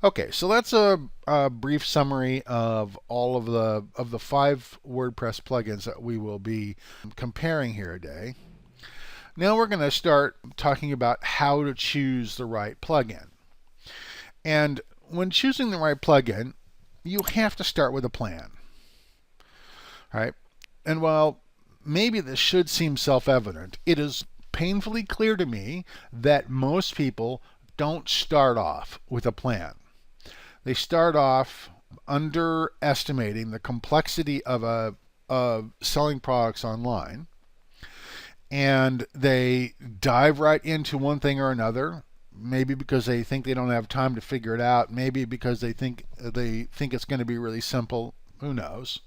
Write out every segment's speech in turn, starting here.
Okay, so that's a brief summary of all of the 5 WordPress plugins that we will be comparing here today. Now we're going to start talking about how to choose the right plugin. And when choosing the right plugin, you have to start with a plan. All right? And while maybe this should seem self-evident, it is painfully clear to me that most people don't start off with a plan. They start off underestimating the complexity of selling products online, and they dive right into one thing or another. Maybe because they think they don't have time to figure it out. Maybe because they think it's going to be really simple. Who knows?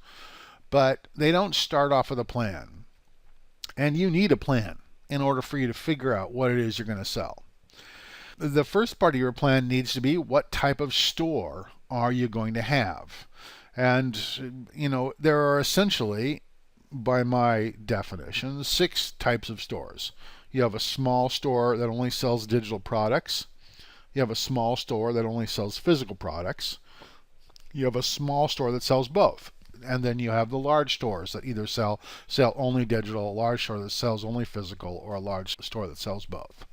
But they don't start off with a plan. And you need a plan in order for you to figure out what it is you're going to sell. The first part of your plan needs to be, what type of store are you going to have? And, there are essentially, by my definition, 6 types of stores. You have a small store that only sells digital products. You have a small store that only sells physical products. You have a small store that sells both. And then you have the large stores that either sell only digital, a large store that sells only physical, or a large store that sells both.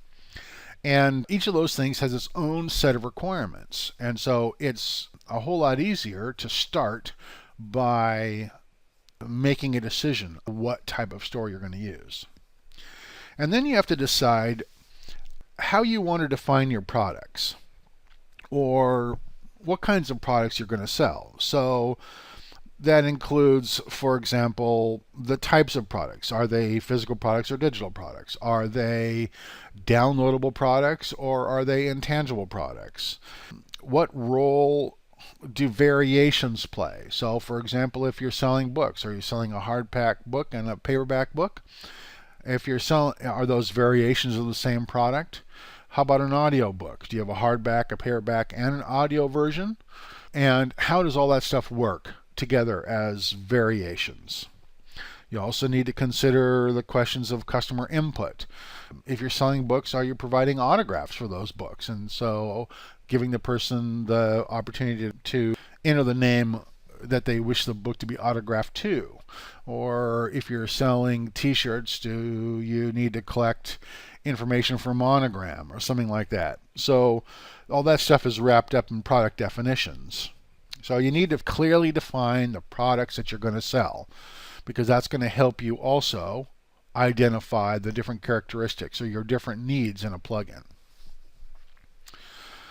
And each of those things has its own set of requirements. And so it's a whole lot easier to start by making a decision what type of store you're going to use. And then you have to decide how you want to define your products, or what kinds of products you're going to sell. So that includes, for example, the types of products. Are they physical products or digital products? Are they downloadable products or are they intangible products? What role do variations play? So, for example, if you're selling books, are you selling a hardback book and a paperback book? If you're selling, are those variations of the same product? How about an audio book? Do you have a hardback, a paperback, and an audio version? And how does all that stuff work together as variations? You also need to consider the questions of customer input. If you're selling books, are you providing autographs for those books? And so giving the person the opportunity to enter the name that they wish the book to be autographed to. Or if you're selling t-shirts, do you need to collect information for monogram or something like that? So all that stuff is wrapped up in product definitions. So you need to clearly define the products that you're going to sell, because that's going to help you also identify the different characteristics or your different needs in a plugin.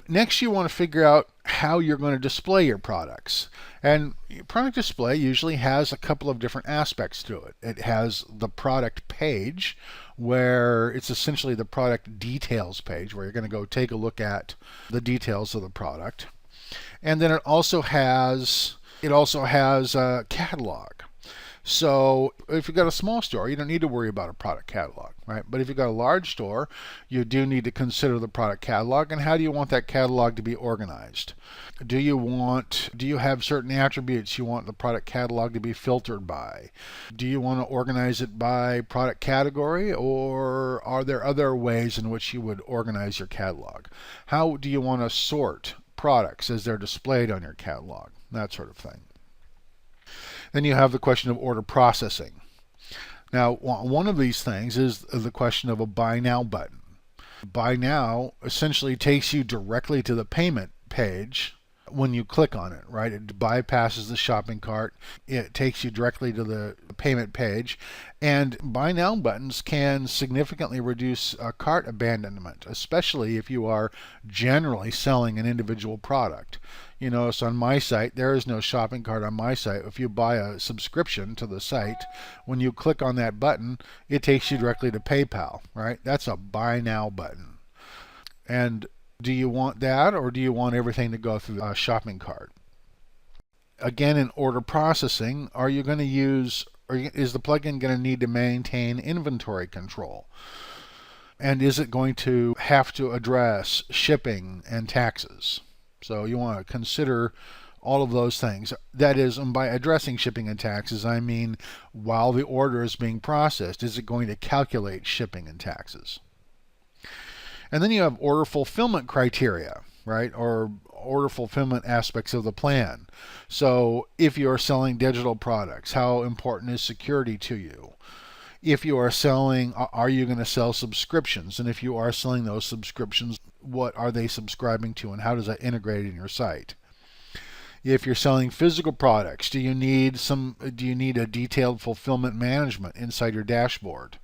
Next, you want to figure out how you're going to display your products. And product display usually has a couple of different aspects to it. It has the product page, where it's essentially the product details page, where you're going to go take a look at the details of the product. And then it also has a catalog. So if you've got a small store, you don't need to worry about a product catalog, right? But if you've got a large store, you do need to consider the product catalog, and how do you want that catalog to be organized? Do you have certain attributes you want the product catalog to be filtered by? Do you want to organize it by product category, or are there other ways in which you would organize your catalog? How do you want to sort products as they're displayed on your catalog? That sort of thing. Then you have the question of order processing. Now, one of these things is the question of a Buy Now button. Buy Now essentially takes you directly to the payment page when you click on it, right? It bypasses the shopping cart. It takes you directly to the payment page. And Buy Now buttons can significantly reduce cart abandonment, especially if you are generally selling an individual product. You notice on my site, there is no shopping cart on my site. If you buy a subscription to the site, when you click on that button, it takes you directly to PayPal, right? That's a Buy Now button. And do you want that, or do you want everything to go through a shopping cart? Again, in order processing, is the plugin going to need to maintain inventory control? And is it going to have to address shipping and taxes? So you want to consider all of those things. That is, and by addressing shipping and taxes, I mean while the order is being processed, is it going to calculate shipping and taxes? And then you have order fulfillment criteria. right? Or order fulfillment aspects of the plan. So if you are selling digital products, how important is security to you? If you are selling, are you going to sell subscriptions? And if you are selling those subscriptions, what are they subscribing to and how does that integrate in your site? If you're selling physical products, do you need a detailed fulfillment management inside your dashboard?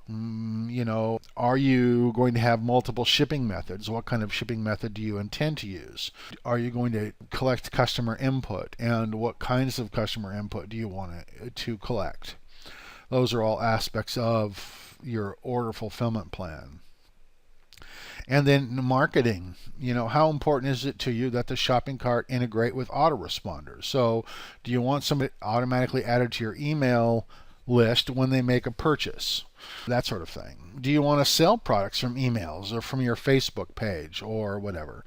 Are you going to have multiple shipping methods? What kind of shipping method do you intend to use? Are you going to collect customer input? And what kinds of customer input do you want to collect? Those are all aspects of your order fulfillment plan. And then marketing, how important is it to you that the shopping cart integrate with autoresponders? So do you want somebody automatically added to your email list when they make a purchase? That sort of thing. Do you want to sell products from emails or from your Facebook page or whatever?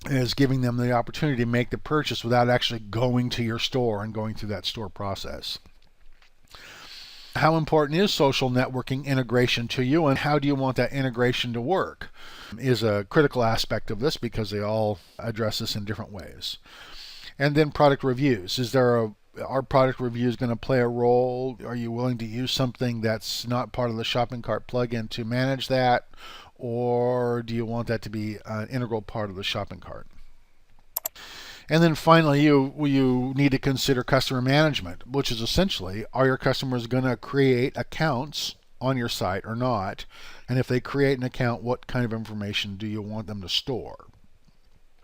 It is giving them the opportunity to make the purchase without actually going to your store and going through that store process. How important is social networking integration to you, and how do you want that integration to work? Is a critical aspect of this because they all address this in different ways. And then product reviews. Are product reviews going to play a role? Are you willing to use something that's not part of the shopping cart plugin to manage that, or do you want that to be an integral part of the shopping cart? And then finally, you need to consider customer management, which is essentially, are your customers going to create accounts on your site or not? And if they create an account, what kind of information do you want them to store?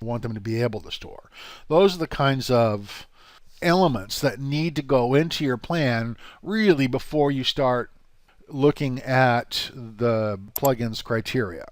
Want them to be able to store? Those are the kinds of elements that need to go into your plan really before you start looking at the plugin's criteria.